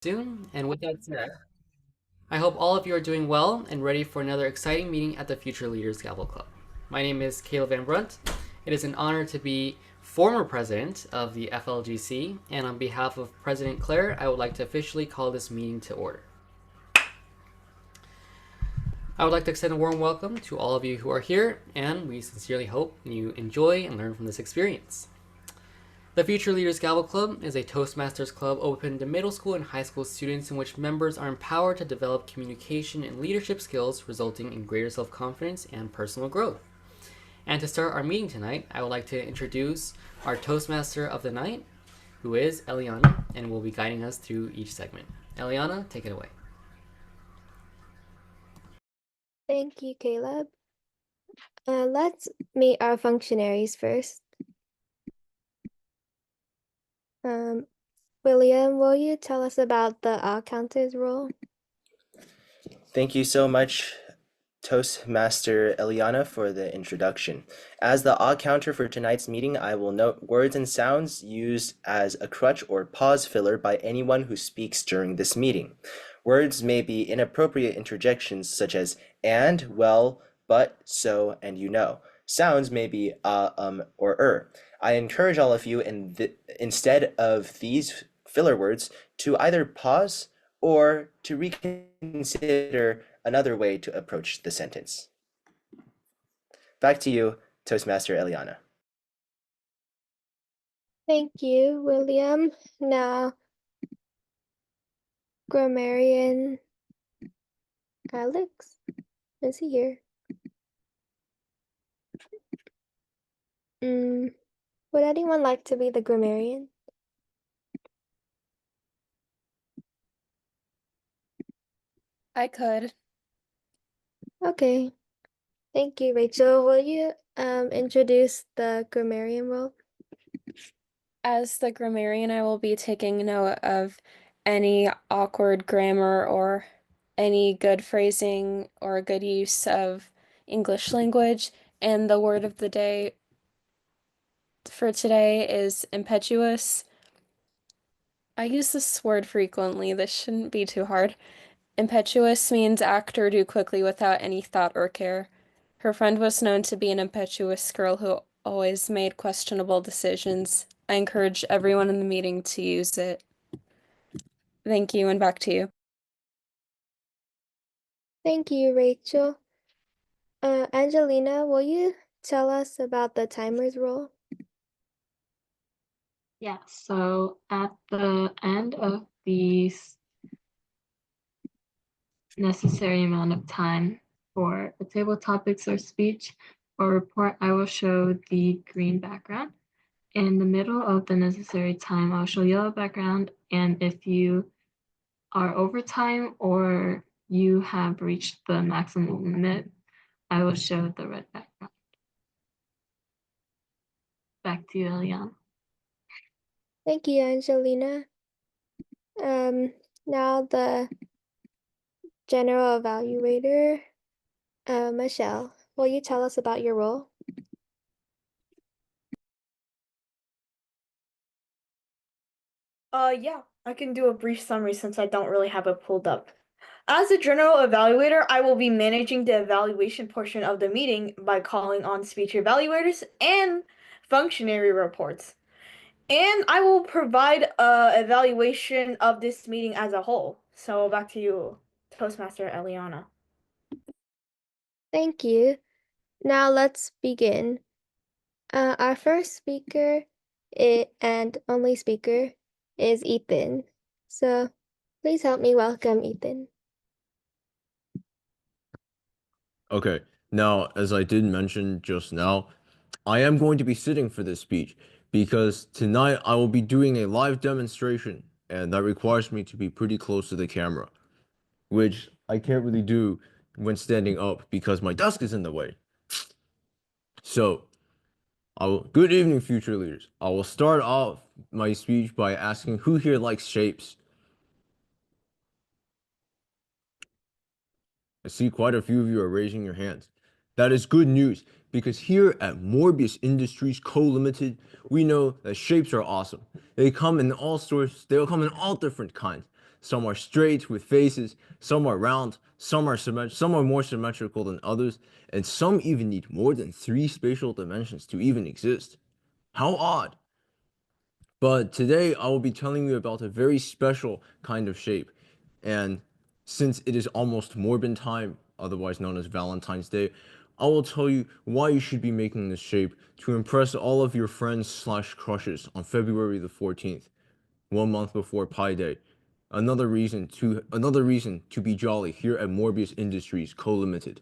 Soon. And with that said, I hope all of you are doing well and ready for another exciting meeting at the Future Leaders Gavel Club. My name is Caleb Van Brunt. It is an honor to be former president of the FLGC, and on behalf of President Claire, I would like to officially call this meeting to order. I would like to extend a warm welcome to all of you who are here, and we sincerely hope you enjoy and learn from this experience. The Future Leaders Gavel Club is a Toastmasters club open to middle school and high school students in which members are empowered to develop communication and leadership skills, resulting in greater self-confidence and personal growth. And to start our meeting tonight, I would like to introduce our Toastmaster of the night, who is Eliana, and will be guiding us through each segment. Eliana, take it away. Thank you, Caleb. Let's meet our functionaries first. William, will you tell us about the counters role? Thank you so much, Toastmaster Eliana, for the introduction. As the odd counter for tonight's meeting, I will note words and sounds used as a crutch or pause filler by anyone who speaks during this meeting. Words may be inappropriate interjections such as and, well, but, so, and you know. Sounds may be or. I encourage all of you, instead of these filler words, to either pause or to reconsider another way to approach the sentence. Back to you, Toastmaster Eliana. Thank you, William. Now, grammarian Alex, is he here? Would anyone like to be the grammarian? I could. Okay. Thank you, Rachel. Will you introduce the grammarian role? As the grammarian, I will be taking note of any awkward grammar or any good phrasing or good use of English language. And the word of the day for today is impetuous. I use this word frequently. This shouldn't be too hard. Impetuous means act or do quickly without any thought or care. Her friend was known to be an impetuous girl who always made questionable decisions. I encourage everyone in the meeting to use it. Thank you, and back to you. Thank you, Rachel. Angelina, will you tell us about the timers role? Yeah, so at the end of the necessary amount of time for a table topics or speech or report, I will show the green background. In the middle of the necessary time, I'll show yellow background. And if you are over time or you have reached the maximum limit, I will show the red background. Back to you, Eliana. Thank you, Angelina. Now the general evaluator, Michelle, will you tell us about your role? Yeah, I can do a brief summary since I don't really have it pulled up. As a general evaluator, I will be managing the evaluation portion of the meeting by calling on speech evaluators and functionary reports. And I will provide a evaluation of this meeting as a whole. So back to you, Toastmaster Eliana. Thank you. Now let's begin. Our first speaker and only speaker is Ethan. So please help me welcome Ethan. Okay, now, as I did mention just now, I am going to be sitting for this speech because tonight I will be doing a live demonstration, and that requires me to be pretty close to the camera, which I can't really do when standing up because my desk is in the way. So, good evening, future leaders. I will start off my speech by asking who here likes shapes. I see quite a few of you are raising your hands. That is good news because here at Morbius Industries Co. Limited, we know that shapes are awesome. They come in all sorts, they'll come in all different kinds. some are straight with faces, some are round, some are more symmetrical than others, and some even need more than 3 spatial dimensions to even exist. How odd! But today I will be telling you about a very special kind of shape. And since it is almost Morbin time, otherwise known as Valentine's Day, I will tell you why you should be making this shape to impress all of your friends/crushes on February the 14th, 1 month before Pi Day. Another reason to be jolly here at Morbius Industries Co. Limited.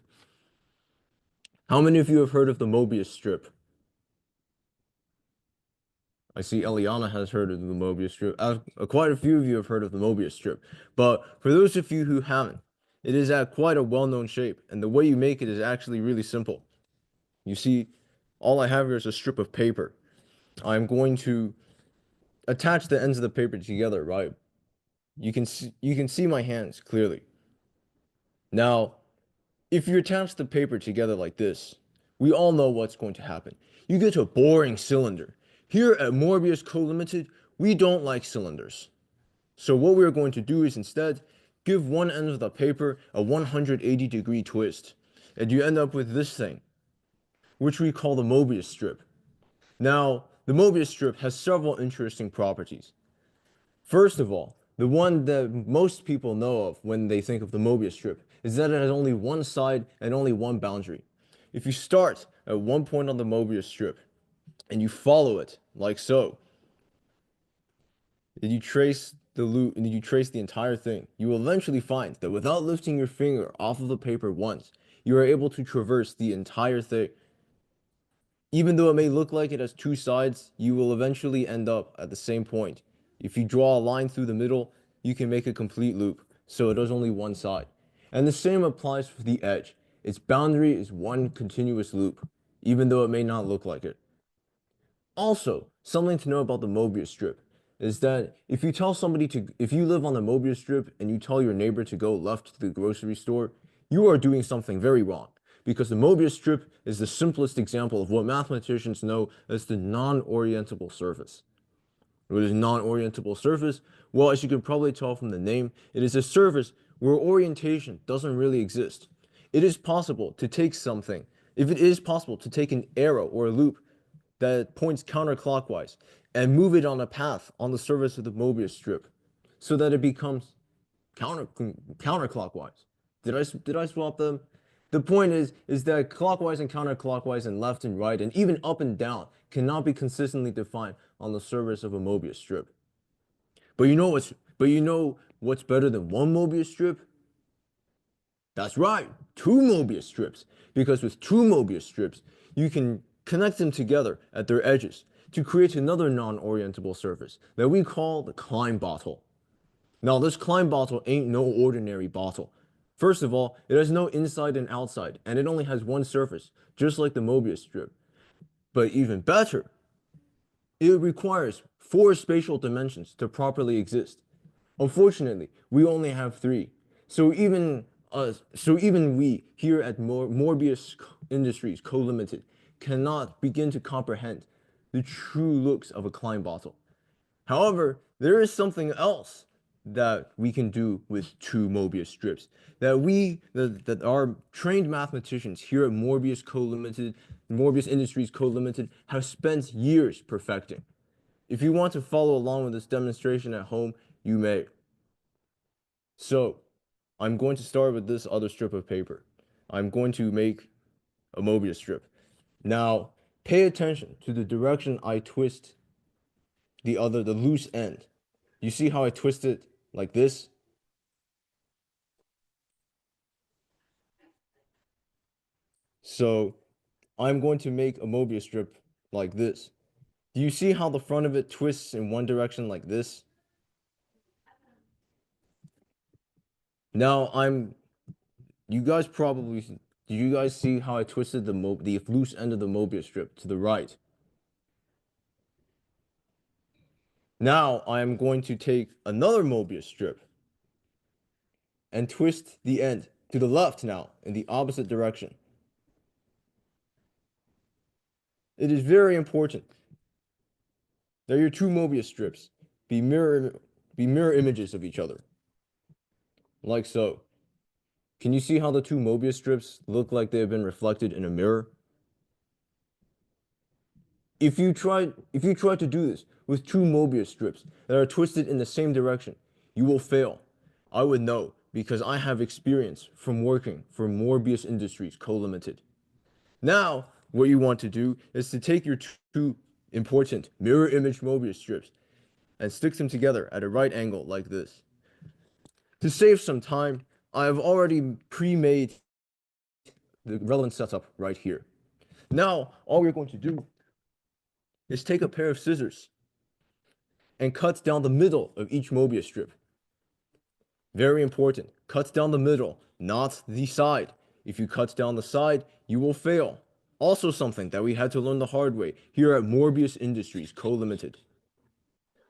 How many of you have heard of the Mobius strip? I see Eliana has heard of the Mobius strip. Quite a few of you have heard of the Mobius strip. But for those of you who haven't, it is at quite a well-known shape, and the way you make it is actually really simple. You see, all I have here is a strip of paper. I'm going to attach the ends of the paper together, right? You can see my hands clearly. Now, if you attach the paper together like this, we all know what's going to happen. You get a boring cylinder. Here at Morbius Co. Limited, we don't like cylinders. So what we're going to do is instead give one end of the paper a 180-degree twist, and you end up with this thing, which we call the Mobius strip. Now, the Mobius strip has several interesting properties. First of all, the one that most people know of when they think of the Mobius strip is that it has only one side and only one boundary. If you start at one point on the Mobius strip and you follow it like so, and you trace the loop and you trace the entire thing, you will eventually find that without lifting your finger off of the paper once, you are able to traverse the entire thing. Even though it may look like it has two sides, you will eventually end up at the same point. If you draw a line through the middle, you can make a complete loop, so it has only one side. And the same applies for the edge. Its boundary is one continuous loop, even though it may not look like it. Also, something to know about the Mobius strip is that if you live on the Mobius strip and you tell your neighbor to go left to the grocery store, you are doing something very wrong, because the Mobius strip is the simplest example of what mathematicians know as the non-orientable surface. What is non-orientable surface? Well, as you can probably tell from the name, it is a surface where orientation doesn't really exist. It is possible to take something, if it is possible to take an arrow or a loop that points counterclockwise and move it on a path on the surface of the Mobius strip so that it becomes counterclockwise. Did I swap them? The point is that clockwise and counterclockwise and left and right and even up and down cannot be consistently defined on the surface of a Mobius strip. But you know what's better than one Mobius strip? That's right, 2 Mobius strips. Because with 2 Mobius strips, you can connect them together at their edges to create another non-orientable surface that we call the Klein bottle. Now, this Klein bottle ain't no ordinary bottle. First of all, it has no inside and outside, and it only has one surface, just like the Mobius strip. But even better, it requires 4 spatial dimensions to properly exist. Unfortunately, we only have 3. So even we here at Morbius Industries Co. Limited cannot begin to comprehend the true looks of a Klein bottle. However, there is something else that we can do with 2 Mobius strips that our trained mathematicians here at Morbius Industries Co. Limited have spent years perfecting. If you want to follow along with this demonstration at home, you may. So, I'm going to start with this other strip of paper. I'm going to make a Mobius strip. Now, pay attention to the direction I twist the loose end. You see how I twist it like this? So, I'm going to make a Mobius strip like this. Do you see how the front of it twists in one direction like this? Now, do you guys see how I twisted the loose end of the Mobius strip to the right? Now I am going to take another Mobius strip and twist the end to the left now in the opposite direction. It is very important that your 2 Mobius strips be mirror images of each other. like so. Can you see how the two Mobius strips look like they have been reflected in a mirror? If you try to do this with two Mobius strips that are twisted in the same direction, you will fail. I would know because I have experience from working for Morbius Industries Co. Limited. Now, what you want to do is to take your two important mirror image Mobius strips and stick them together at a right angle like this. To save some time, I have already pre-made the relevant setup right here. Now, all we're going to do is take a pair of scissors and cut down the middle of each Mobius strip. Very important, cut down the middle, not the side. If you cut down the side, you will fail. Also something that we had to learn the hard way here at Morbius Industries Co. Limited.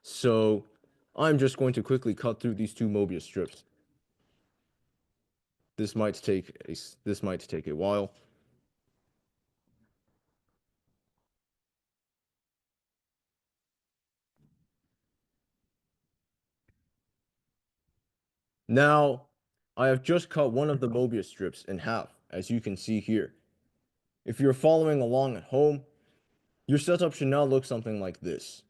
So I'm just going to quickly cut through these two Mobius strips. This might take a while. Now, I have just cut one of the Mobius strips in half, as you can see here. If you're following along at home, your setup should now look something like this.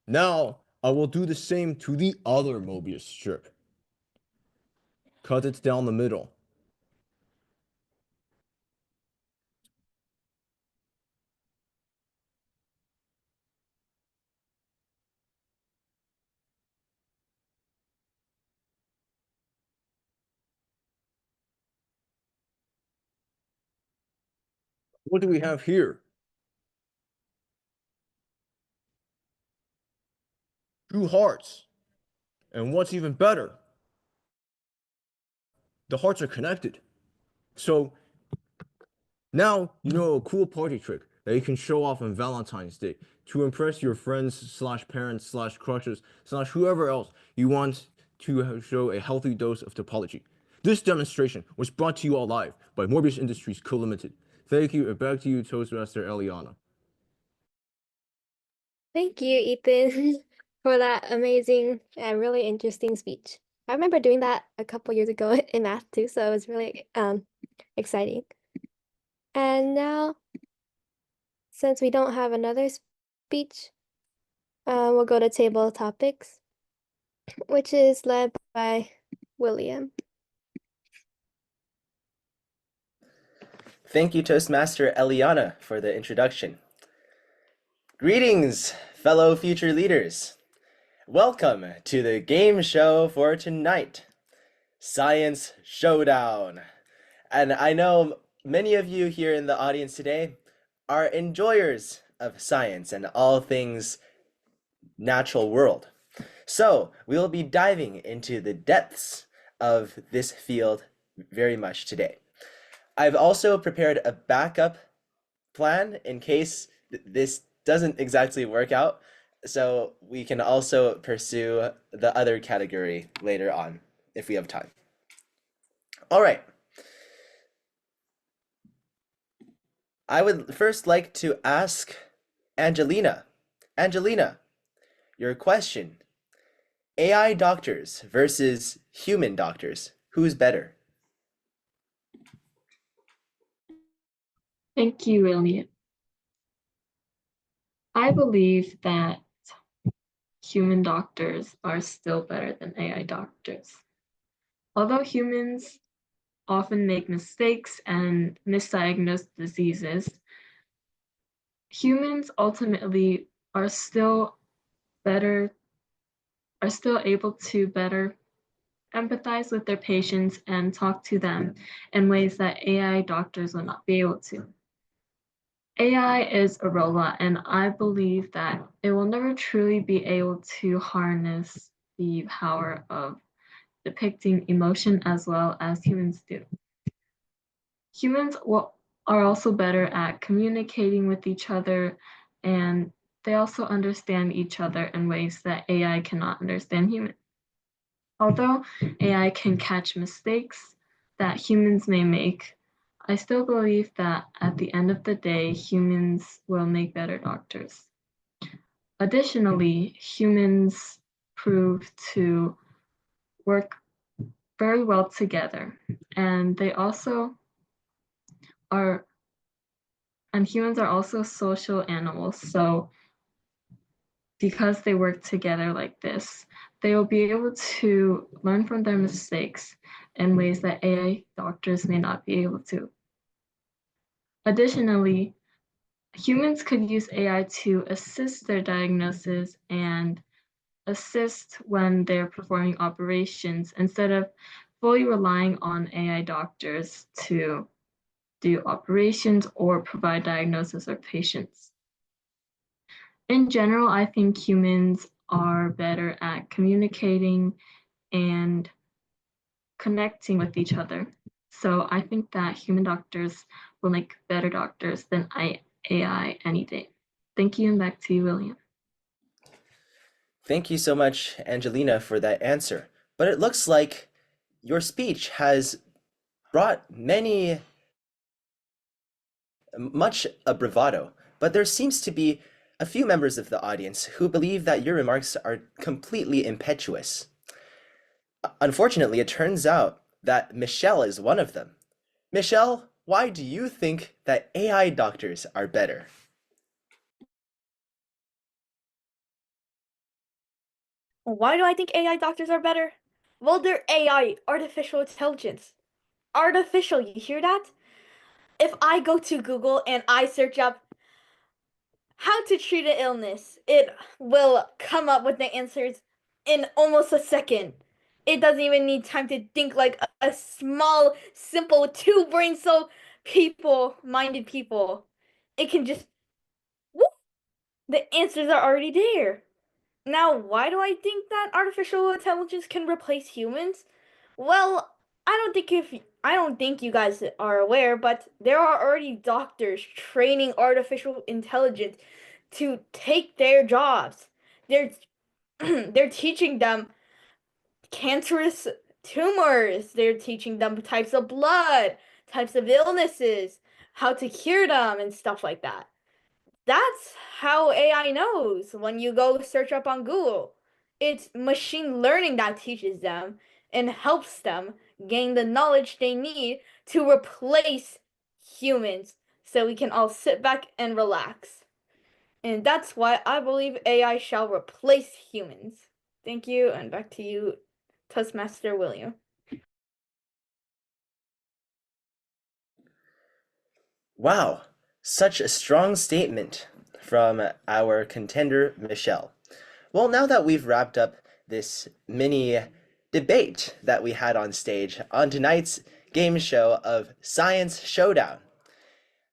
Now, I will do the same to the other Mobius strip. Cut it down the middle. What do we have here? Two hearts. And what's even better, the hearts are connected. So now you know a cool party trick that you can show off on Valentine's Day to impress your friends slash parents slash crushes slash whoever else you want to show a healthy dose of topology. This demonstration was brought to you all live by Morbius Industries Co. Limited. Thank you, and back to you, Toastmaster Eliana. Thank you, Ethan, for that amazing and really interesting speech. I remember doing that a couple years ago in math too, so it was really exciting. And now, since we don't have another speech, we'll go to table topics, which is led by William. Thank you, Toastmaster Eliana, for the introduction. Greetings, fellow future leaders. Welcome to the game show for tonight, Science Showdown. And I know many of you here in the audience today are enjoyers of science and all things natural world. So we will be diving into the depths of this field very much today. I've also prepared a backup plan in case this doesn't exactly work out, so we can also pursue the other category later on if we have time. All right. I would first like to ask Angelina. Angelina, your question. AI doctors versus human doctors, who's better? Thank you, Elliot. I believe that human doctors are still better than AI doctors. Although humans often make mistakes and misdiagnose diseases, humans ultimately are still able to better empathize with their patients and talk to them in ways that AI doctors will not be able to. AI is a robot, and I believe that it will never truly be able to harness the power of depicting emotion as well as humans do. Humans are also better at communicating with each other, and they also understand each other in ways that AI cannot understand humans. Although AI can catch mistakes that humans may make, I still believe that at the end of the day, humans will make better doctors. Additionally, humans prove to work very well together, and they also are, and humans are also social animals. So because they work together like this, they will be able to learn from their mistakes in ways that AI doctors may not be able to. Additionally, humans could use AI to assist their diagnosis and assist when they're performing operations instead of fully relying on AI doctors to do operations or provide diagnosis of patients. In general, I think humans are better at communicating and connecting with each other. So I think that human doctors will make better doctors than AI any day. Thank you, and back to you, William. Thank you so much, Angelina, for that answer. But it looks like your speech has brought much a bravado, but there seems to be a few members of the audience who believe that your remarks are completely impetuous. Unfortunately, it turns out that Michelle is one of them. Michelle, why do you think that AI doctors are better? Why do I think AI doctors are better? Well, they're AI, artificial intelligence. Artificial, you hear that? If I go to Google and I search up how to treat an illness, it will come up with the answers in almost a second. It doesn't even need time to think like a small, simple, two-brain cell minded people. It can just, whoop, the answers are already there. Now, why do I think that artificial intelligence can replace humans? Well, I don't think you guys are aware, but there are already doctors training artificial intelligence to take their jobs. They're they're teaching them cancerous tumors. They're teaching them types of blood, types of illnesses, how to cure them and stuff like that. That's how AI knows when you go search up on Google. It's machine learning that teaches them and helps them gain the knowledge they need to replace humans so we can all sit back and relax. And that's why I believe AI shall replace humans. Thank you, and back to you, Toastmaster William. Wow, such a strong statement from our contender, Michelle. Well, now that we've wrapped up this mini debate that we had on stage on tonight's game show of Science Showdown,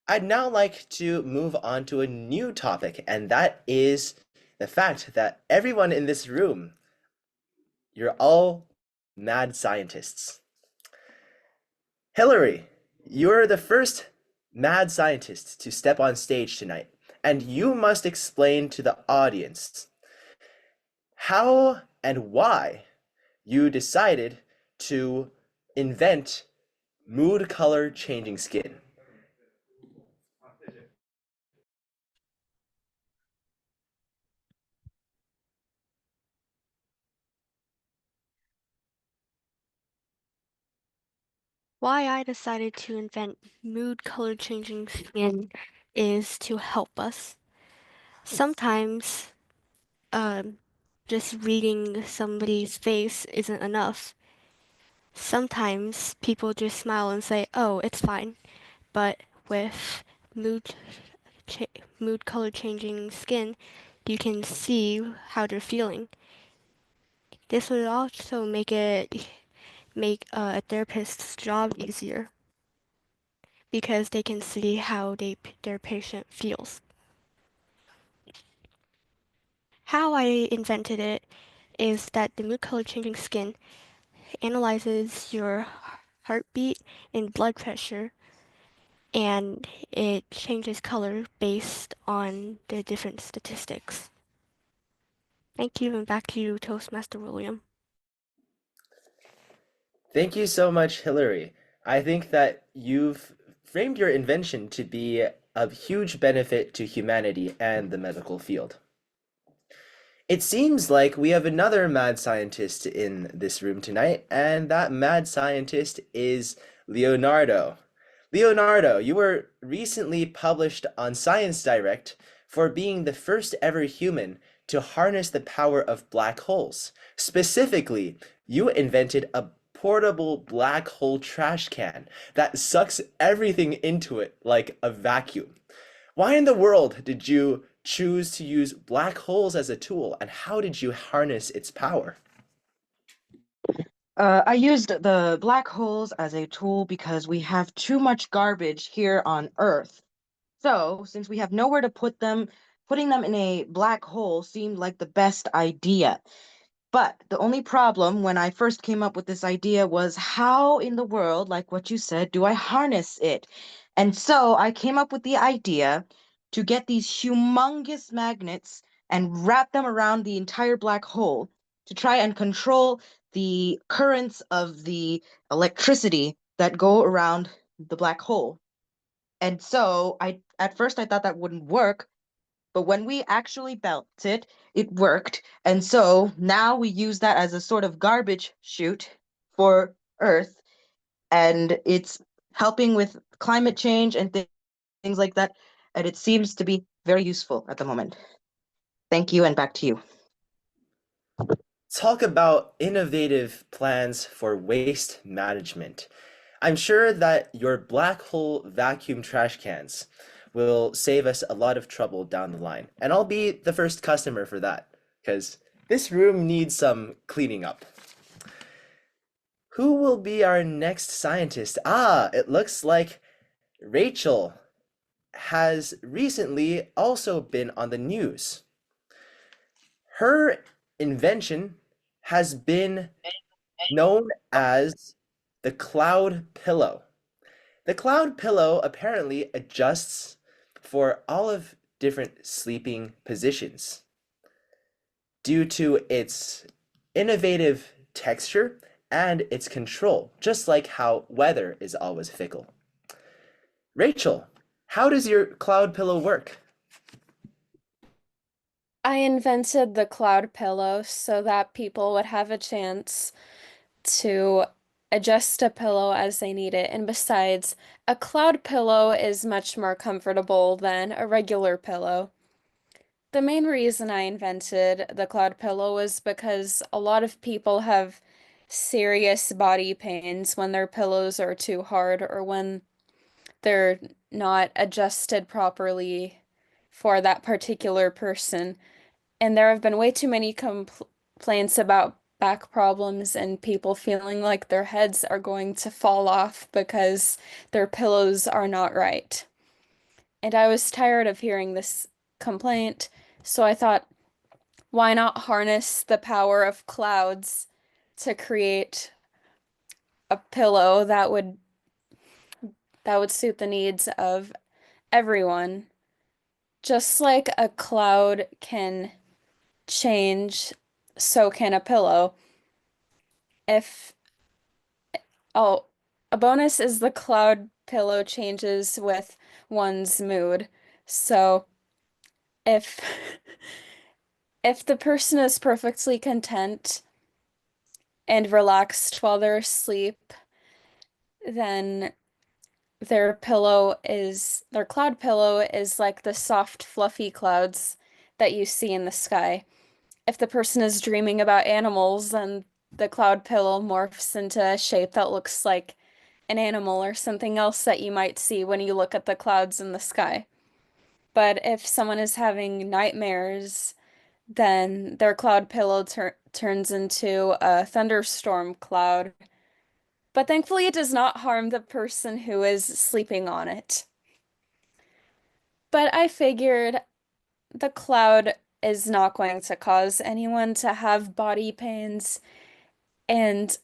I'd now like to move on to a new topic, and that is the fact that everyone in this room, you're all mad scientists. Hillary, you're the first mad scientist to step on stage tonight, and you must explain to the audience how and why you decided to invent mood color changing skin. Why I decided to invent mood color changing skin is to help us. Sometimes just reading somebody's face isn't enough. Sometimes people just smile and say, "Oh, it's fine." But with mood mood color changing skin, you can see how they're feeling. This would also make a therapist's job easier because they can see how their patient feels. How I invented it is that the mood color changing skin analyzes your heartbeat and blood pressure, and it changes color based on the different statistics. Thank you, and back to you, Toastmaster William. Thank you so much, Hillary. I think that you've framed your invention to be of huge benefit to humanity and the medical field. It seems like we have another mad scientist in this room tonight, and that mad scientist is Leonardo. Leonardo, you were recently published on Science Direct for being the first ever human to harness the power of black holes. Specifically, you invented a portable black hole trash can that sucks everything into it like a vacuum. Why in the world did you choose to use black holes as a tool, and how did you harness its power? I used the black holes as a tool because we have too much garbage here on Earth. So, since we have nowhere to put them, putting them in a black hole seemed like the best idea. But the only problem when I first came up with this idea was how in the world, like what you said, do I harness it? And so I came up with the idea to get these humongous magnets and wrap them around the entire black hole to try and control the currents of the electricity that go around the black hole. And so at first I thought that wouldn't work, but when we actually built it, it worked. And so now we use that as a sort of garbage chute for Earth. And it's helping with climate change and things like that. And it seems to be very useful at the moment. Thank you, and back to you. Talk about innovative plans for waste management. I'm sure that your black hole vacuum trash cans will save us a lot of trouble down the line. And I'll be the first customer for that, because this room needs some cleaning up. Who will be our next scientist? Ah, it looks like Rachel has recently also been on the news. Her invention has been known as the cloud pillow. The cloud pillow apparently adjusts for all of different sleeping positions. Due to its innovative texture and its control, just like how weather is always fickle. Rachel, how does your cloud pillow work? I invented the cloud pillow so that people would have a chance to adjust a pillow as they need it. And besides, a cloud pillow is much more comfortable than a regular pillow. The main reason I invented the cloud pillow was because a lot of people have serious body pains when their pillows are too hard or when they're not adjusted properly for that particular person. And there have been way too many complaints about back problems and people feeling like their heads are going to fall off because their pillows are not right. And I was tired of hearing this complaint, so I thought, why not harness the power of clouds to create a pillow that would suit the needs of everyone. Just like a cloud can change, so can a pillow. If Oh, a bonus is the cloud pillow changes with one's mood. So if if the person is perfectly content and relaxed while they're asleep, then their cloud pillow is like the soft, fluffy clouds that you see in the sky. If the person is dreaming about animals, then the cloud pillow morphs into a shape that looks like an animal or something else that you might see when you look at the clouds in the sky. But if someone is having nightmares, then their cloud pillow turns into a thunderstorm cloud. But thankfully, it does not harm the person who is sleeping on it. But I figured the cloud is not going to cause anyone to have body pains, and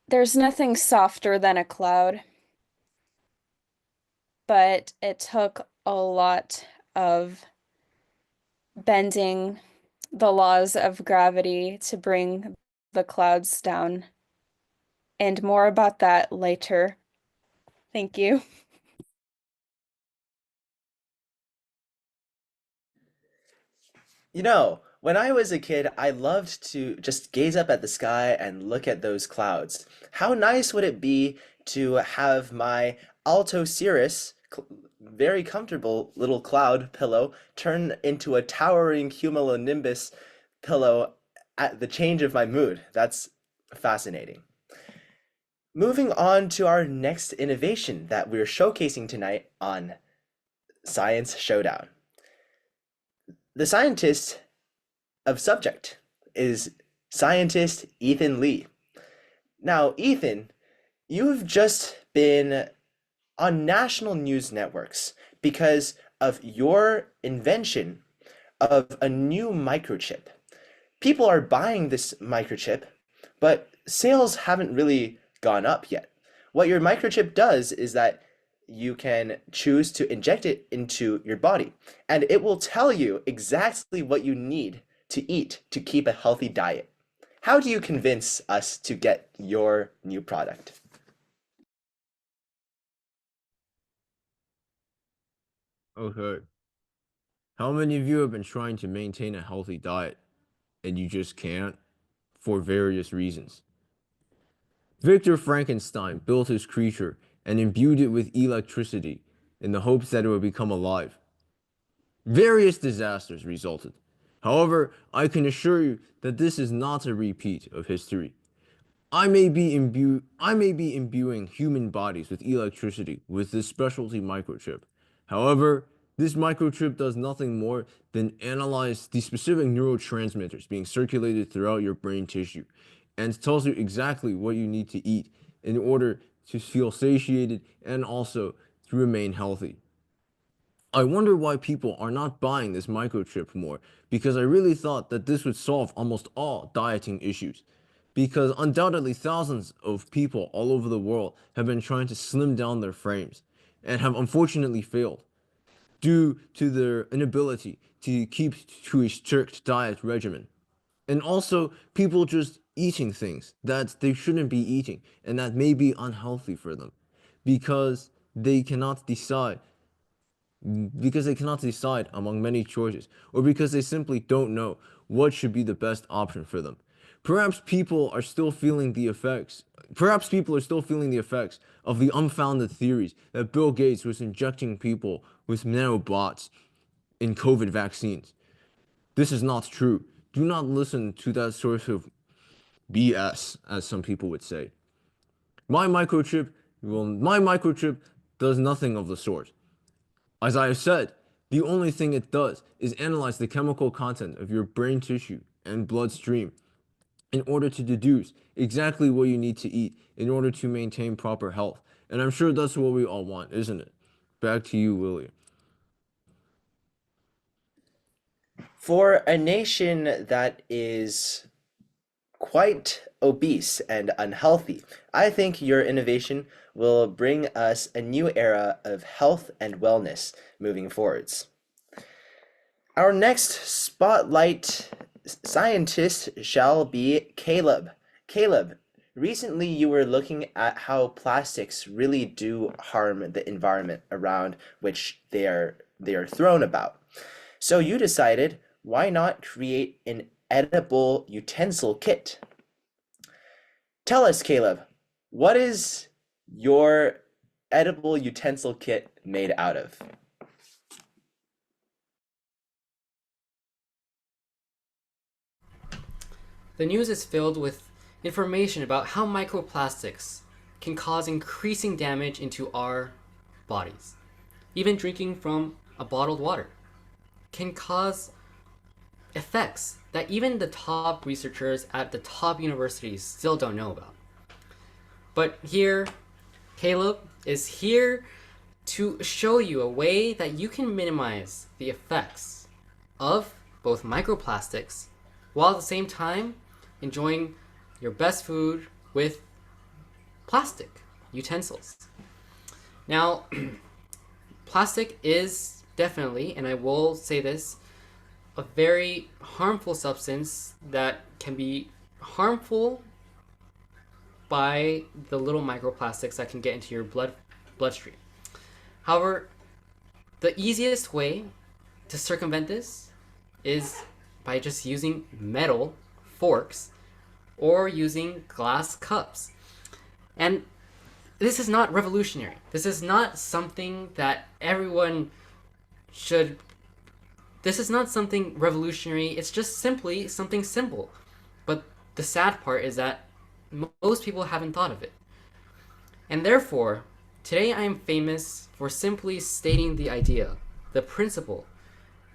there's nothing softer than a cloud. But it took a lot of bending the laws of gravity to bring the clouds down. And more about that later. Thank you. You know, When I was a kid, I loved to just gaze up at the sky and look at those clouds. How nice would it be to have my Alto Cirrus, very comfortable little cloud pillow, turn into a towering cumulonimbus pillow at the change of my mood? That's fascinating. Moving on to our next innovation that we're showcasing tonight on Science Showdown. The scientist of subject is scientist Ethan Lee. Now, Ethan, you've just been on national news networks because of your invention of a new microchip. People are buying this microchip, but sales haven't really gone up yet. What your microchip does is that you can choose to inject it into your body, and it will tell you exactly what you need to eat to keep a healthy diet. How do you convince us to get your new product? Okay. How many of you have been trying to maintain a healthy diet and you just can't for various reasons? Victor Frankenstein built his creature and imbued it with electricity in the hopes that it would become alive. Various disasters resulted. However, I can assure you that this is not a repeat of history. I may be imbuing human bodies with electricity with this specialty microchip. However, this microchip does nothing more than analyze the specific neurotransmitters being circulated throughout your brain tissue and tells you exactly what you need to eat in order to feel satiated and also to remain healthy. I wonder why people are not buying this microchip more, because I really thought that this would solve almost all dieting issues. Because undoubtedly thousands of people all over the world have been trying to slim down their frames and have unfortunately failed due to their inability to keep to a strict diet regimen. And also people just eating things that they shouldn't be eating and that may be unhealthy for them because they cannot decide among many choices, or because they simply don't know what should be the best option for them. Perhaps people are still feeling the effects. Perhaps people are still feeling the effects of the unfounded theories that Bill Gates was injecting people with nanobots in COVID vaccines. This is not true. Do not listen to that sort of BS, as some people would say. My microchip does nothing of the sort. As I have said, the only thing it does is analyze the chemical content of your brain tissue and bloodstream in order to deduce exactly what you need to eat in order to maintain proper health. And I'm sure that's what we all want, isn't it? Back to you, William. For a nation that is quite obese and unhealthy, I think your innovation will bring us a new era of health and wellness moving forwards. Our next spotlight scientist shall be Caleb. Caleb, recently you were looking at how plastics really do harm the environment around which they are thrown about. So you decided, why not create an edible utensil kit? Tell us, Caleb, what is your edible utensil kit made out of? The news is filled with information about how microplastics can cause increasing damage into our bodies. Even drinking from a bottled water can cause effects that even the top researchers at the top universities still don't know about. But here, Caleb is here to show you a way that you can minimize the effects of both microplastics while at the same time enjoying your best food with plastic utensils. Now, plastic is definitely, and I will say this, a very harmful substance that can be harmful by the little microplastics that can get into your bloodstream. However, the easiest way to circumvent this is by just using metal forks or using glass cups. And this is not revolutionary. This is not something that everyone should. This is not something revolutionary. It's just simply something simple. But the sad part is that most people haven't thought of it. And therefore, today I am famous for simply stating the idea, the principle,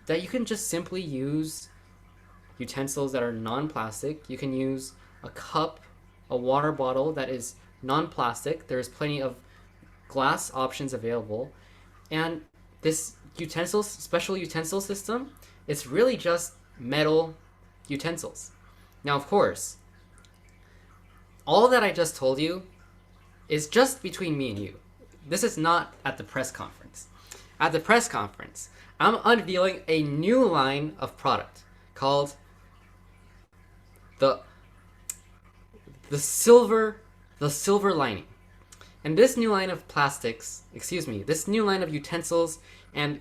that you can just simply use utensils that are non-plastic. You can use a cup, a water bottle that is non-plastic. There's plenty of glass options available. And this special utensil system, it's really just metal utensils. Now, of course, all that I just told you is just between me and you. This is not at the press conference. At the press conference, I'm unveiling a new line of product called the silver lining. And this new line of this new line of utensils and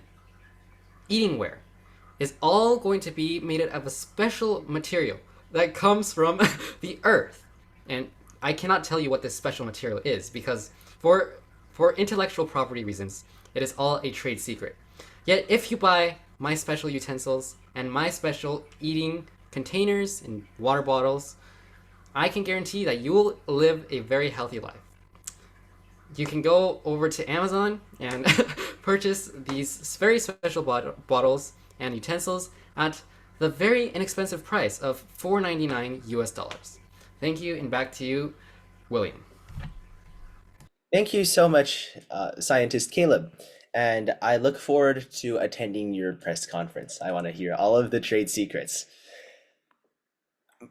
eating ware is all going to be made out of a special material that comes from the earth. And I cannot tell you what this special material is because for intellectual property reasons, it is all a trade secret. Yet if you buy my special utensils and my special eating containers and water bottles, I can guarantee that you will live a very healthy life. You can go over to Amazon and purchase these very special bottles and utensils at the very inexpensive price of $4.99 US. Thank you, and back to you, William. Thank you so much, scientist Caleb. And I look forward to attending your press conference. I want to hear all of the trade secrets.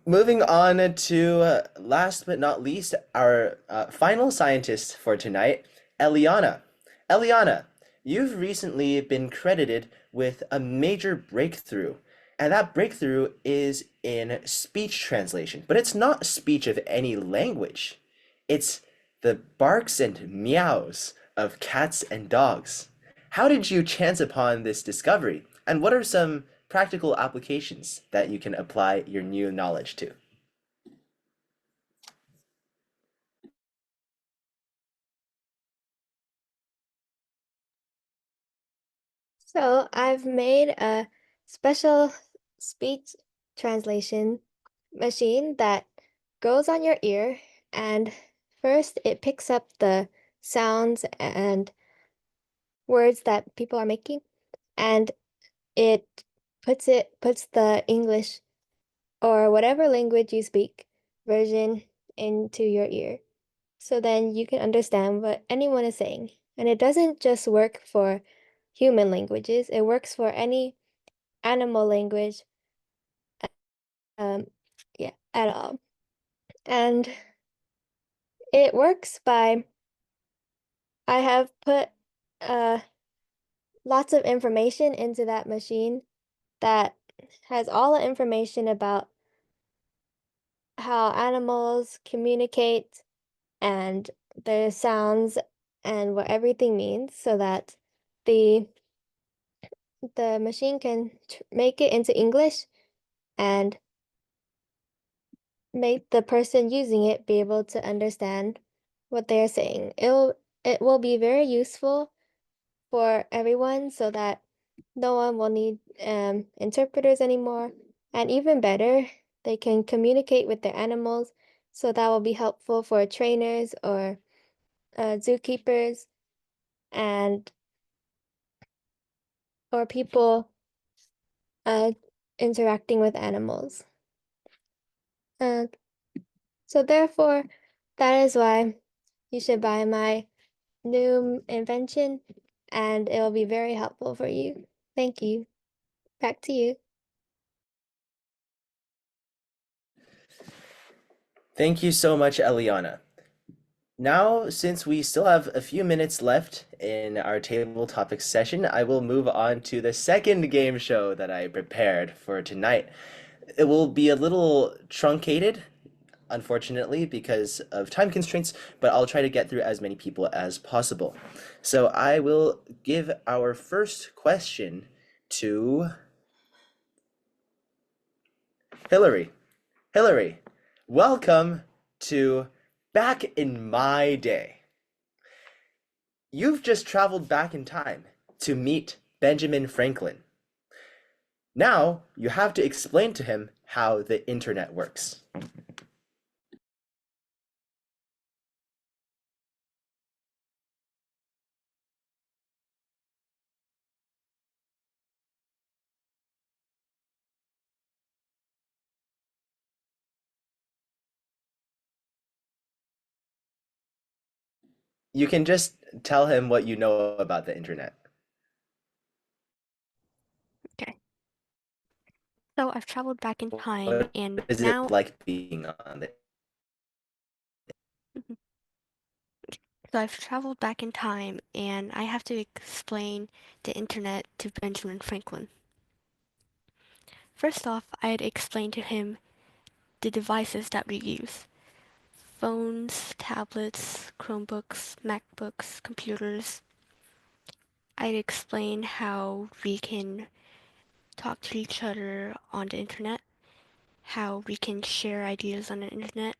Moving on to last but not least, our final scientist for tonight, Eliana. Eliana, you've recently been credited with a major breakthrough, and that breakthrough is in speech translation. But it's not speech of any language. It's the barks and meows of cats and dogs. How did you chance upon this discovery, and what are some practical applications that you can apply your new knowledge to? So I've made a special speech translation machine that goes on your ear, and first it picks up the sounds and words that people are making, and it puts the English or whatever language you speak version into your ear. So then you can understand what anyone is saying. And it doesn't just work for human languages, it works for any animal language, um, yeah, at all. And it works by, I have put lots of information into that machine that has all the information about how animals communicate and their sounds and what everything means so that the machine can make it into English and make the person using it be able to understand what they're saying. It will be very useful for everyone so that no one will need interpreters anymore. And even better, they can communicate with their animals. So that will be helpful for trainers or zookeepers and or people interacting with animals. So therefore, that is why you should buy my new invention, and it will be very helpful for you. Thank you. Back to you. Thank you so much, Eliana. Now, since we still have a few minutes left in our table topics session, I will move on to the second game show that I prepared for tonight. It will be a little truncated, unfortunately, because of time constraints, but I'll try to get through as many people as possible. So I will give our first question to Hillary, welcome to Back in My Day. You've just traveled back in time to meet Benjamin Franklin. Now you have to explain to him how the internet works. You can just tell him what you know about the internet. Okay. So I've traveled back in time, What and is now it like being on the Mhm. So I've traveled back in time, and I have to explain the internet to Benjamin Franklin. First off, I'd explain to him the devices that we use: phones, tablets, Chromebooks, MacBooks, computers. I'd explain how we can talk to each other on the internet, how we can share ideas on the internet,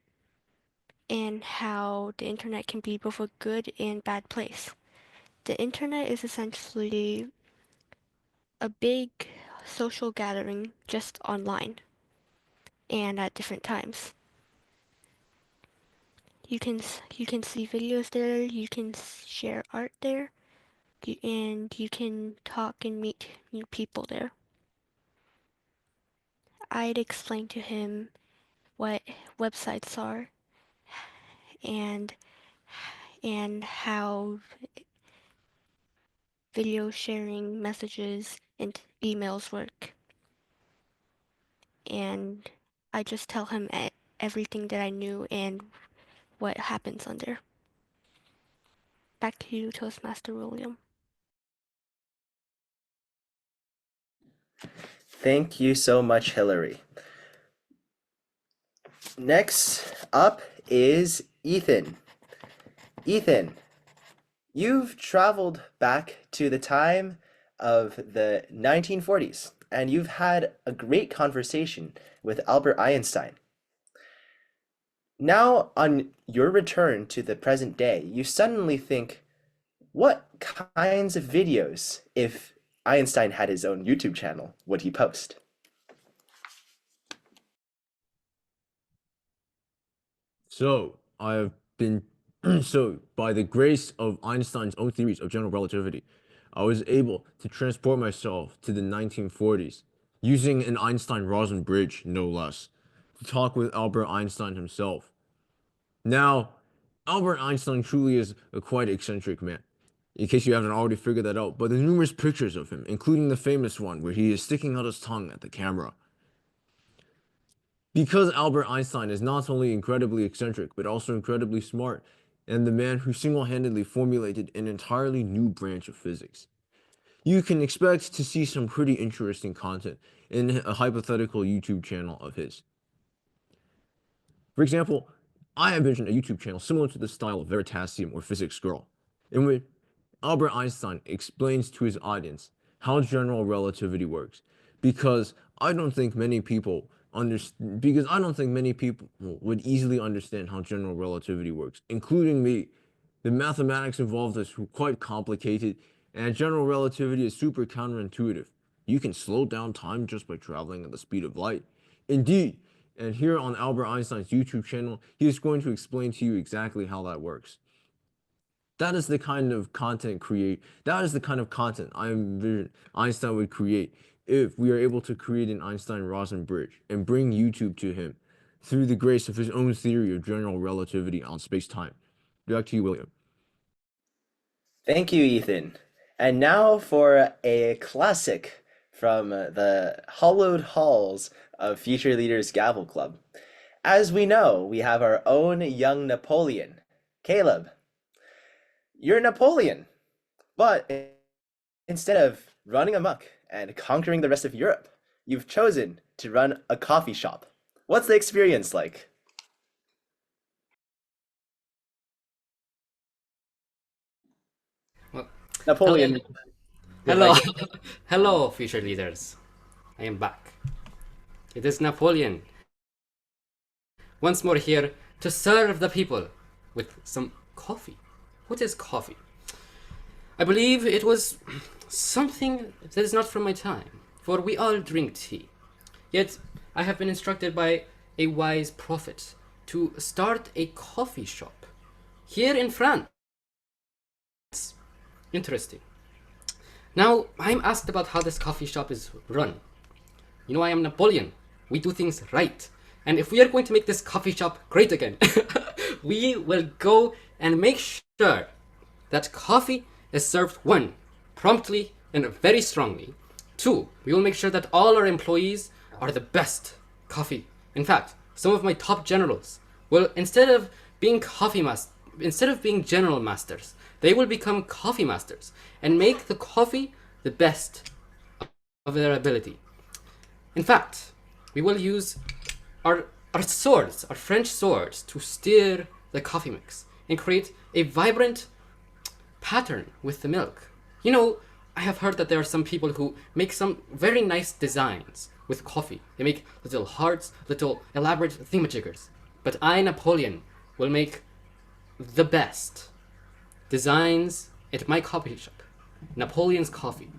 and how the internet can be both a good and bad place. The internet is essentially a big social gathering just online and at different times. You can see videos there, you can share art there, and you can talk and meet new people there. I'd explain to him what websites are and how video sharing, messages, and emails work. And I just tell him everything that I knew and what happens on there. Back to you, Toastmaster William. Thank you so much, Hillary. Next up is Ethan. Ethan, you've traveled back to the time of the 1940s, and you've had a great conversation with Albert Einstein. Now, on your return to the present day, you suddenly think, what kinds of videos, if Einstein had his own YouTube channel, would he post? So I have been so by the grace of Einstein's own theories of general relativity, I was able to transport myself to the 1940s using an Einstein-Rosen bridge, no less, to talk with Albert Einstein himself. Now, Albert Einstein truly is a quite eccentric man, in case you haven't already figured that out, but the numerous pictures of him, including the famous one where he is sticking out his tongue at the camera. Because Albert Einstein is not only incredibly eccentric, but also incredibly smart, and the man who single-handedly formulated an entirely new branch of physics, you can expect to see some pretty interesting content in a hypothetical YouTube channel of his. For example, I envision a YouTube channel similar to the style of Veritasium or Physics Girl, in which Albert Einstein explains to his audience how general relativity works, because I don't think many people would easily understand how general relativity works, including me. The mathematics involved is quite complicated, and general relativity is super counterintuitive. You can slow down time just by traveling at the speed of light. Indeed, and here on Albert Einstein's YouTube channel, he is going to explain to you exactly how that works. That is the kind of content I envision Einstein would create if we are able to create an Einstein-Rosen bridge and bring YouTube to him through the grace of his own theory of general relativity on space-time. Back to you, William. Thank you, Ethan. And now for a classic from the hallowed halls of Future Leaders Gavel Club. As we know, we have our own young Napoleon, Caleb. You're Napoleon, but instead of running amok and conquering the rest of Europe, you've chosen to run a coffee shop. What's the experience like? Well, Napoleon. hello, hello, future leaders. I am back. It is Napoleon, once more here to serve the people with some coffee. What is coffee? I believe it was something that is not from my time, for we all drink tea. Yet I have been instructed by a wise prophet to start a coffee shop here in France. Interesting. Now, I'm asked about how this coffee shop is run. You know, I am Napoleon. We do things right. And if we are going to make this coffee shop great again, we will go and make sure that coffee is served, one, promptly and very strongly. Two, we will make sure that all our employees are the best coffee. In fact, some of my top generals will, instead of being general masters, they will become coffee masters and make the coffee the best of their ability. In fact, we will use our swords, our French swords, to steer the coffee mix and create a vibrant pattern with the milk. You know, I have heard that there are some people who make some very nice designs with coffee. They make little hearts, little elaborate thingamajiggers. But I, Napoleon, will make the best designs at my coffee shop, Napoleon's Coffee.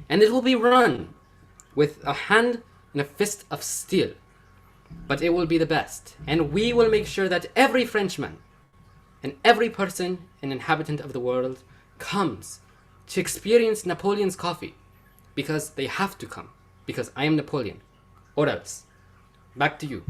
And it will be run with a hand and a fist of steel. But it will be the best. And we will make sure that every Frenchman and every person and inhabitant of the world comes to experience Napoleon's coffee, because they have to come, because I am Napoleon, or else. Back to you.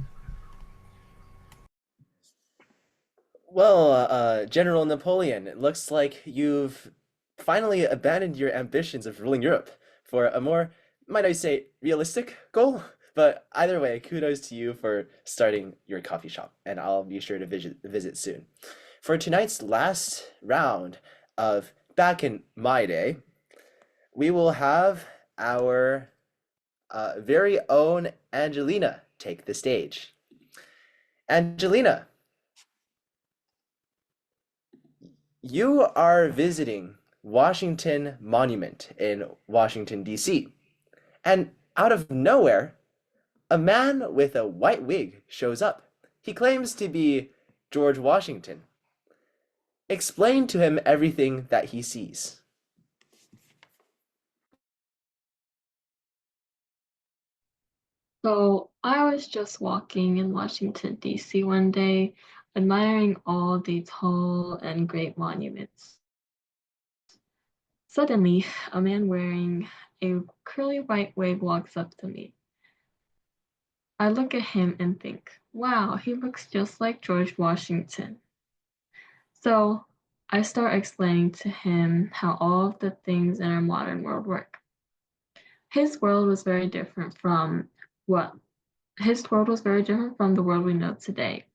Well, General Napoleon, it looks like you've finally abandoned your ambitions of ruling Europe for a more, might I say, realistic goal. But either way, kudos to you for starting your coffee shop, and I'll be sure to visit soon. For tonight's last round of Back in My Day, we will have our very own Angelina take the stage. Angelina, you are visiting Washington Monument in Washington, D.C. And out of nowhere, a man with a white wig shows up. He claims to be George Washington. Explain to him everything that he sees. So I was just walking in Washington, D.C. one day, admiring all the tall and great monuments. Suddenly, a man wearing a curly white wig walks up to me. I look at him and think, wow, he looks just like George Washington. So I start explaining to him how all of the things in our modern world work. His world was very different from the world we know today.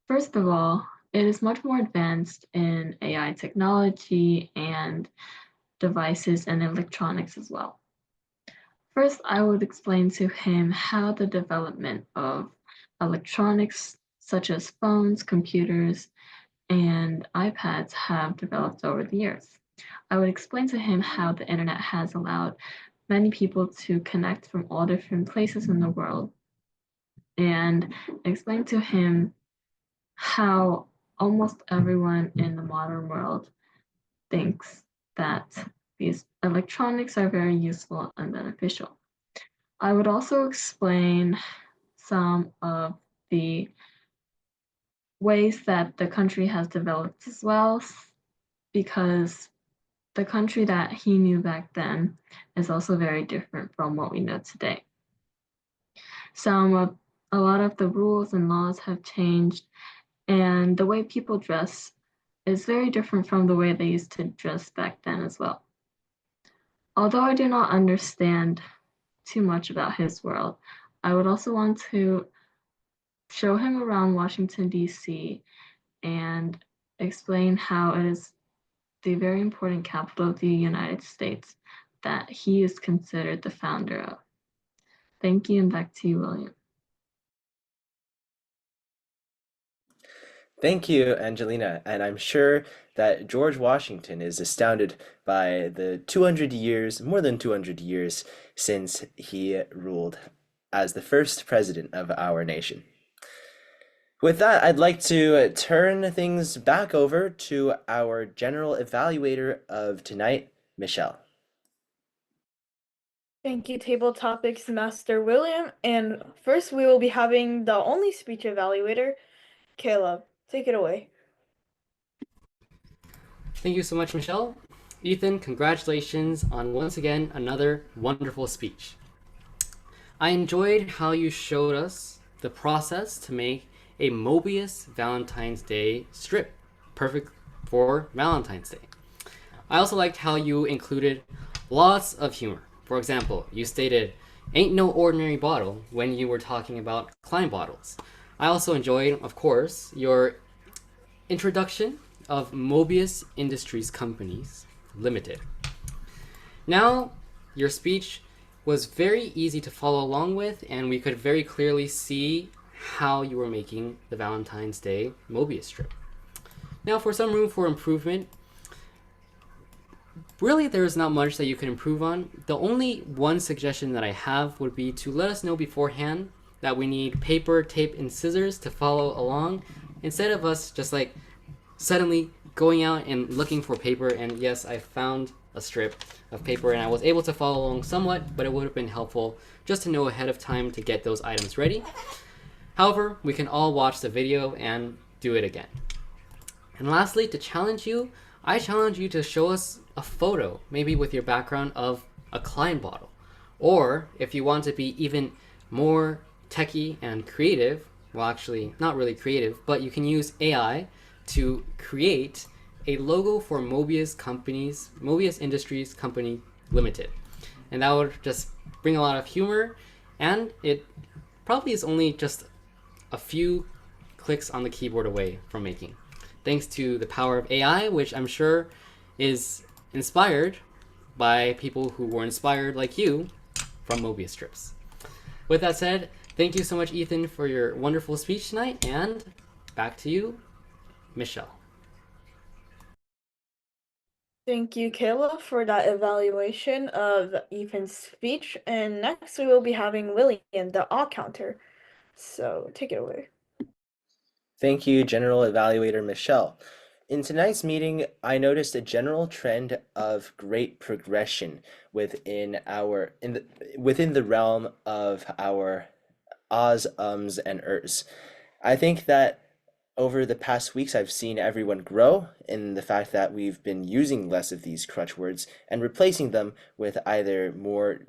First of all, it is much more advanced in AI technology and devices and electronics as well. First, I would explain to him how the development of electronics such as phones, computers, and iPads have developed over the years. I would explain to him how the internet has allowed many people to connect from all different places in the world, and explain to him how almost everyone in the modern world thinks that these electronics are very useful and beneficial. I would also explain some of the ways that the country has developed as well, because the country that he knew back then is also very different from what we know today. A lot of the rules and laws have changed, and the way people dress is very different from the way they used to dress back then as well. Although I do not understand too much about his world, I would also want to show him around Washington, D.C. and explain how it is the very important capital of the United States that he is considered the founder of. Thank you, and back to you, William. Thank you, Angelina. And I'm sure that George Washington is astounded by the 200 years, more than 200 years, since he ruled as the first president of our nation. With that, I'd like to turn things back over to our general evaluator of tonight, Michelle. Thank you, Table Topics Master William. And first, we will be having the only speech evaluator, Caleb. Take it away. Thank you so much, Michelle. Ethan, congratulations on once again another wonderful speech. I enjoyed how you showed us the process to make a Mobius Valentine's Day strip, perfect for Valentine's Day. I also liked how you included lots of humor. For example, you stated, "Ain't no ordinary bottle" when you were talking about Klein bottles. I also enjoyed, of course, your introduction of Mobius Industries Companies Limited. Now, your speech was very easy to follow along with, and we could very clearly see how you were making the Valentine's Day Mobius strip. Now, for some room for improvement, really there's not much that you can improve on. The only one suggestion that I have would be to let us know beforehand that we need paper, tape, and scissors to follow along, instead of us just like suddenly going out and looking for paper. And yes, I found a strip of paper and I was able to follow along somewhat, but it would have been helpful just to know ahead of time to get those items ready. However, we can all watch the video and do it again. And lastly, to challenge you, I challenge you to show us a photo, maybe with your background of a Klein bottle. Or if you want to be even more techie and creative, well, actually not really creative, but you can use AI to create a logo for Mobius Industries Company Limited. And that would just bring a lot of humor, and it probably is only just a few clicks on the keyboard away from making. Thanks to the power of AI, which I'm sure is inspired by people who were inspired like you from Mobius strips. With that said, thank you so much, Ethan, for your wonderful speech tonight, and back to you, Michelle. Thank you, Kayla, for that evaluation of Ethan's speech. And next, we will be having William, the all counter. So take it away. Thank you, General Evaluator Michelle. In tonight's meeting, I noticed a general trend of great progression within the realm of our ahs, ums, and ers. I think that over the past weeks, I've seen everyone grow in the fact that we've been using less of these crutch words and replacing them with either more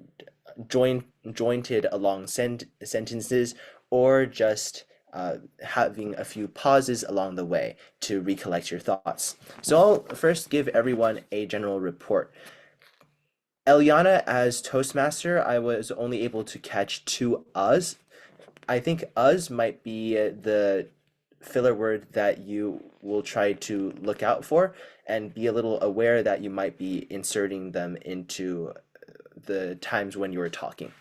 jointed along sentences, or just having a few pauses along the way to recollect your thoughts. So I'll first give everyone a general report. Eliana, as Toastmaster, I was only able to catch 2 us. I think us might be the filler word that you will try to look out for, and be a little aware that you might be inserting them into the times when you are talking.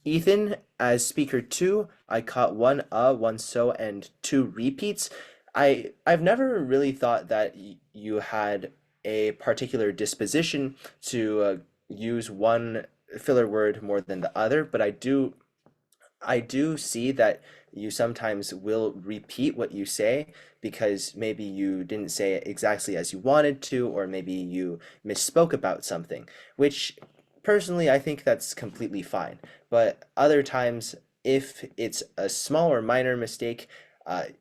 Ethan, as speaker 2, I caught 1 1 so, and 2 repeats. I've never really thought that you had a particular disposition to use one filler word more than the other, but I do see that you sometimes will repeat what you say because maybe you didn't say it exactly as you wanted to, or maybe you misspoke about something, which personally I think that's completely fine. But other times, if it's a small or minor mistake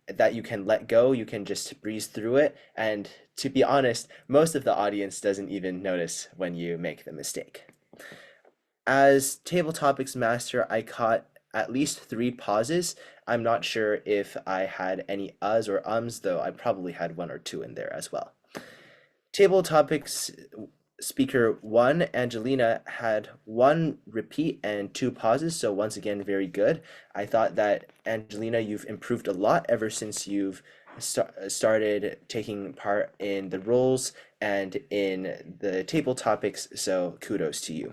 that you can let go, you can just breeze through it. And to be honest, most of the audience doesn't even notice when you make the mistake. As Table Topics Master, I caught at least 3 pauses. I'm not sure if I had any us or ums, though I probably had 1 or 2 in there as well. Table Topics Speaker 1, Angelina, had 1 repeat and 2 pauses, so once again, very good. I thought that, Angelina, you've improved a lot ever since you've started taking part in the roles and in the table topics, so kudos to you.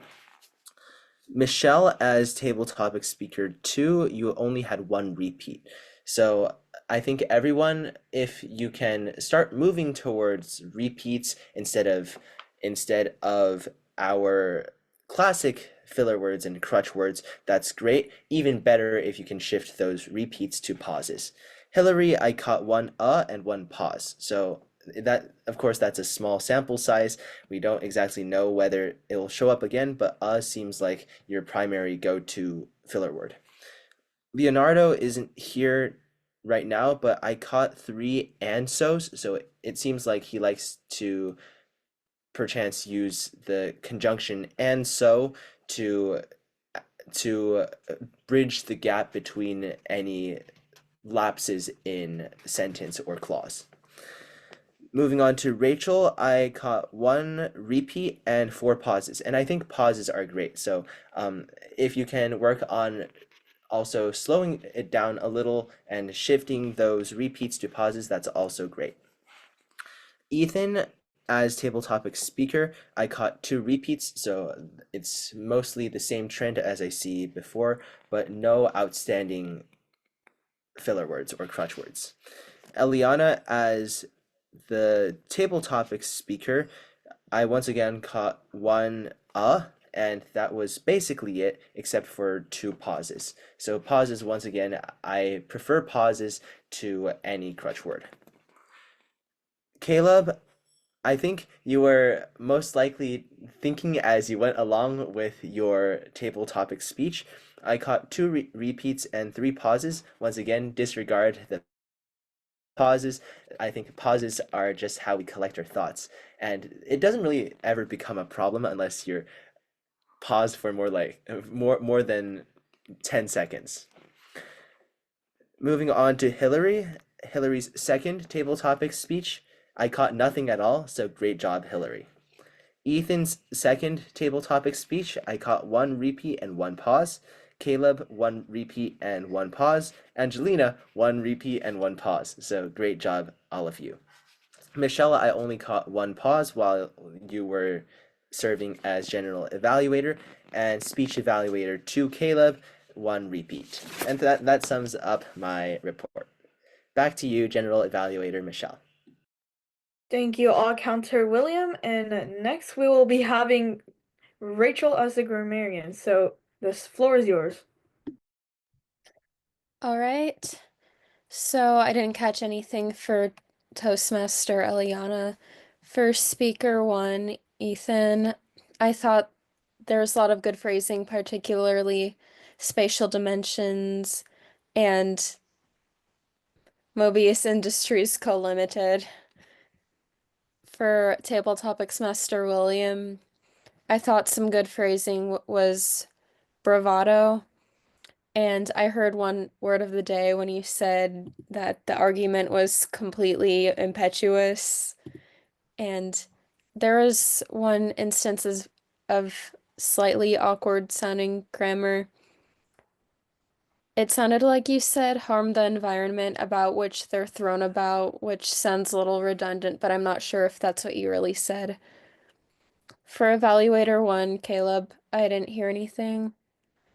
Michelle, as table topic speaker 2, you only had 1 repeat. So I think everyone, if you can start moving towards repeats instead of our classic filler words and crutch words, that's great. Even better if you can shift those repeats to pauses. Hillary, I caught one and one pause. So that, of course, that's a small sample size. We don't exactly know whether it'll show up again, but seems like your primary go-to filler word. Leonardo isn't here right now, but I caught 3 and so it seems like he likes to perchance use the conjunction and so to to bridge the gap between any lapses in sentence or clause. Moving on to Rachel, I caught 1 repeat and 4 pauses, and I think pauses are great. So if you can work on also slowing it down a little and shifting those repeats to pauses, that's also great. Ethan, as table topic speaker, I caught 2 repeats, so it's mostly the same trend as I see before, but no outstanding filler words or crutch words. Eliana, as the table topic speaker, I once again caught 1 and that was basically it, except for 2 pauses. So pauses, once again, I prefer pauses to any crutch word. Caleb, I think you were most likely thinking as you went along with your table topic speech. I caught 2 repeats and 3 pauses. Once again, disregard the pauses. I think pauses are just how we collect our thoughts, and it doesn't really ever become a problem unless you're paused for more than 10 seconds. Moving on to Hillary. Hillary's second table topic speech, I caught nothing at all, so great job, Hillary. Ethan's second table topic speech, I caught 1 repeat and 1 pause. Caleb, 1 repeat and 1 pause. Angelina, 1 repeat and 1 pause. So great job, all of you. Michelle, I only caught 1 pause while you were serving as general evaluator, and speech evaluator to Caleb, 1 repeat. And that sums up my report. Back to you, general evaluator Michelle. Thank you, all counter William. And next we will be having Rachel as the grammarian. So this floor is yours. All right. So I didn't catch anything for Toastmaster Eliana. For speaker 1, Ethan, I thought there was a lot of good phrasing, particularly spatial dimensions and Mobius Industries Co-Limited. For table topics Master William, I thought some good phrasing was bravado. And I heard one word of the day when you said that the argument was completely impetuous. And there was one instance of slightly awkward sounding grammar. It sounded like you said harm the environment about which they're thrown about, which sounds a little redundant, but I'm not sure if that's what you really said. For evaluator 1, Caleb, I didn't hear anything.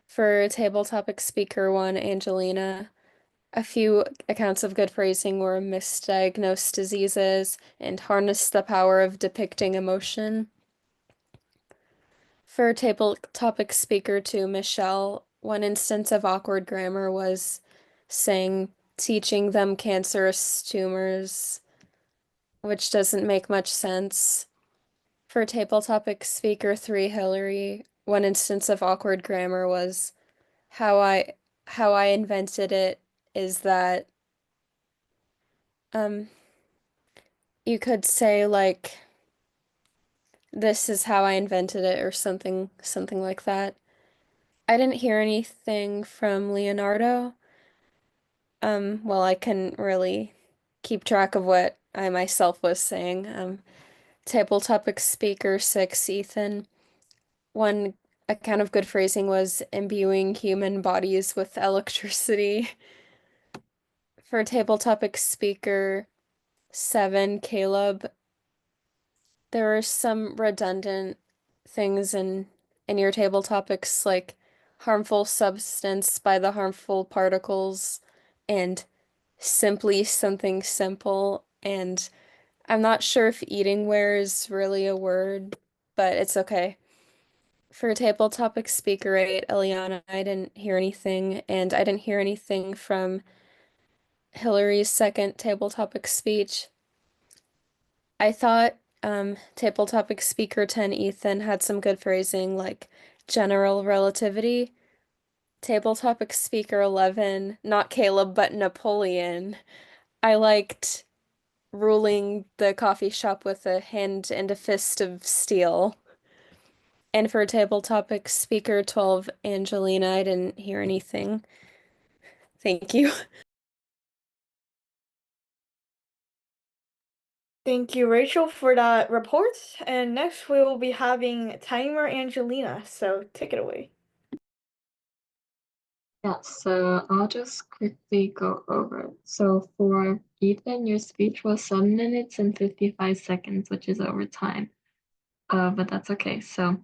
For table topic speaker 1, Angelina, a few accounts of good phrasing were misdiagnosed diseases and harness the power of depicting emotion. For table topic speaker 2, Michelle, one instance of awkward grammar was saying teaching them cancerous tumors, which doesn't make much sense. For table topic speaker 3, Hillary, one instance of awkward grammar was how I invented it is that you could say like this is how I invented it or something like that. I didn't hear anything from Leonardo. Well, I couldn't really keep track of what I myself was saying. Table topic speaker 6, Ethan. One account of good phrasing was imbuing human bodies with electricity. For table topic speaker 7, Caleb, there were some redundant things in your table topics like harmful substance by the harmful particles and simply something simple, and I'm not sure if eatingware is really a word, but it's okay. For table topic speaker 8, Eliana, I didn't hear anything, and I didn't hear anything from Hillary's second table topic speech. I thought table topic speaker 10, Ethan, had some good phrasing like general relativity. Table topic speaker 11, not Caleb, but Napoleon. I liked ruling the coffee shop with a hand and a fist of steel. And for table topic speaker 12, Angelina, I didn't hear anything. Thank you. Thank you, Rachel, for that report. And next we will be having Timer Angelina. So take it away. Yeah, so I'll just quickly go over it. So for Ethan, your speech was 7 minutes and 55 seconds, which is over time. But that's okay. So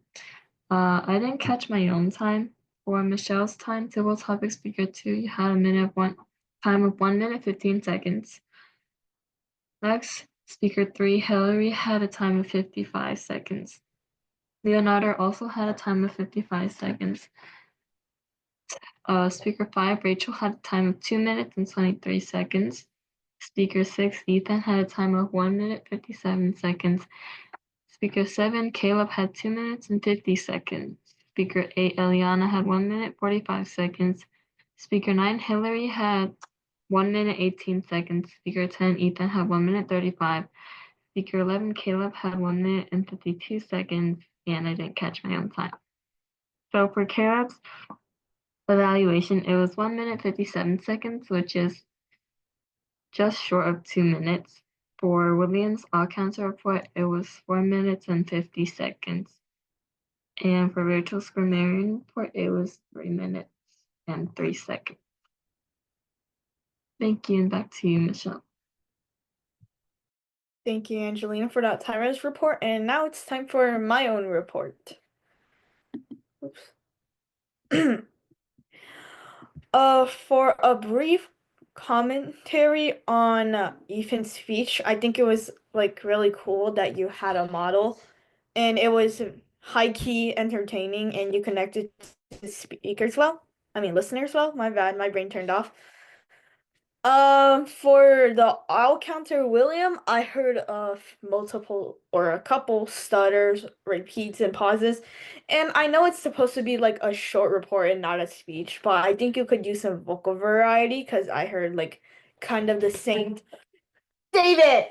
I didn't catch my own time. For Michelle's time, table topic speaker 2, you had time of 1 minute 15 seconds. Next, speaker 3, Hillary, had a time of 55 seconds. Leonardo also had a time of 55 seconds. Speaker 5, Rachel, had a time of 2 minutes and 23 seconds. Speaker 6, Ethan, had a time of 1 minute 57 seconds. Speaker 7, Caleb, had 2 minutes and 50 seconds. Speaker 8, Eliana, had 1 minute 45 seconds. Speaker 9, Hillary, had 1 minute 18 seconds. Speaker 10, Ethan, had 1 minute 35. Speaker 11, Caleb, had 1 minute and 52 seconds, and I didn't catch my own time. So for Caleb's evaluation, it was 1 minute 57 seconds, which is just short of 2 minutes. For William's all-counter report, it was 4 minutes and 50 seconds. And for Rachel's grammarian report, it was 3 minutes and 3 seconds. Thank you, and back to you, Michelle. Thank you, Angelina, for that timer's report. And now it's time for my own report. Oops. For a brief commentary on Ethan's speech, I think it was like really cool that you had a model, and it was high key entertaining, and you connected to speakers well. I mean, listeners well. My bad, my brain turned off. For the all counter William, I heard of multiple or a couple stutters, repeats, and pauses. And I know it's supposed to be like a short report and not a speech, but I think you could use some vocal variety because I heard like kind of the same. David!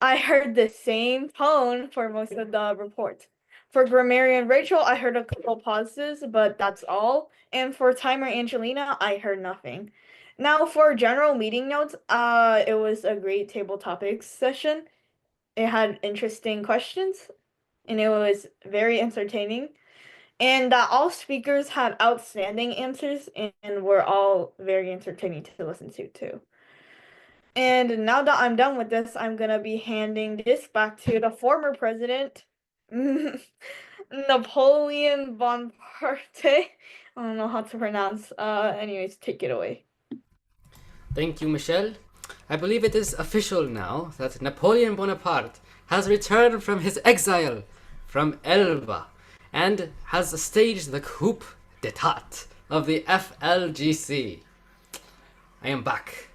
I heard the same tone for most of the reports. For Grammarian Rachel, I heard a couple pauses, but that's all. And for Timer Angelina, I heard nothing. Now for general meeting notes, it was a great table topics session. It had interesting questions, and it was very entertaining. And all speakers had outstanding answers and were all very entertaining to listen to too. And now that I'm done with this, I'm gonna be handing this back to the former president, Napoleon Bonaparte. I don't know how to pronounce. Anyways, take it away. Thank you, Michelle. I believe it is official now that Napoleon Bonaparte has returned from his exile from Elba and has staged the coup d'etat of the FLGC. I am back,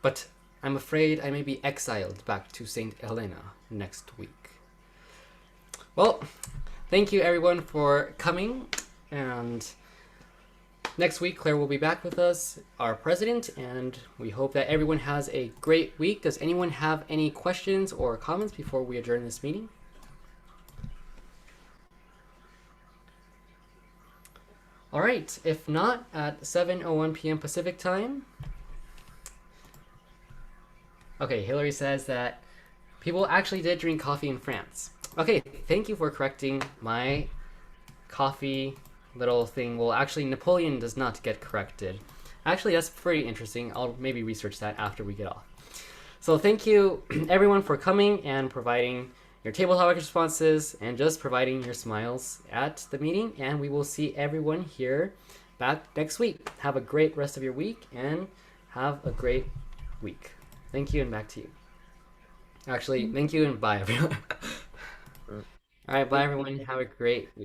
but I'm afraid I may be exiled back to St. Helena next week. Well, thank you everyone for coming, and next week Claire will be back with us, our president, and we hope that everyone has a great week. Does anyone have any questions or comments before we adjourn this meeting? All right, if not, at 7:01 p.m. Pacific time. Okay, Hillary says that people actually did drink coffee in France. Okay, thank you for correcting my coffee little thing. Well, actually, Napoleon does not get corrected. Actually, that's pretty interesting. I'll maybe research that after we get off. So thank you, everyone, for coming and providing your table topic responses and just providing your smiles at the meeting. And we will see everyone here back next week. Have a great rest of your week, and Have a great week. Thank you, and back to you. Actually, thank you and bye, everyone. All right, bye, everyone. Have a great week.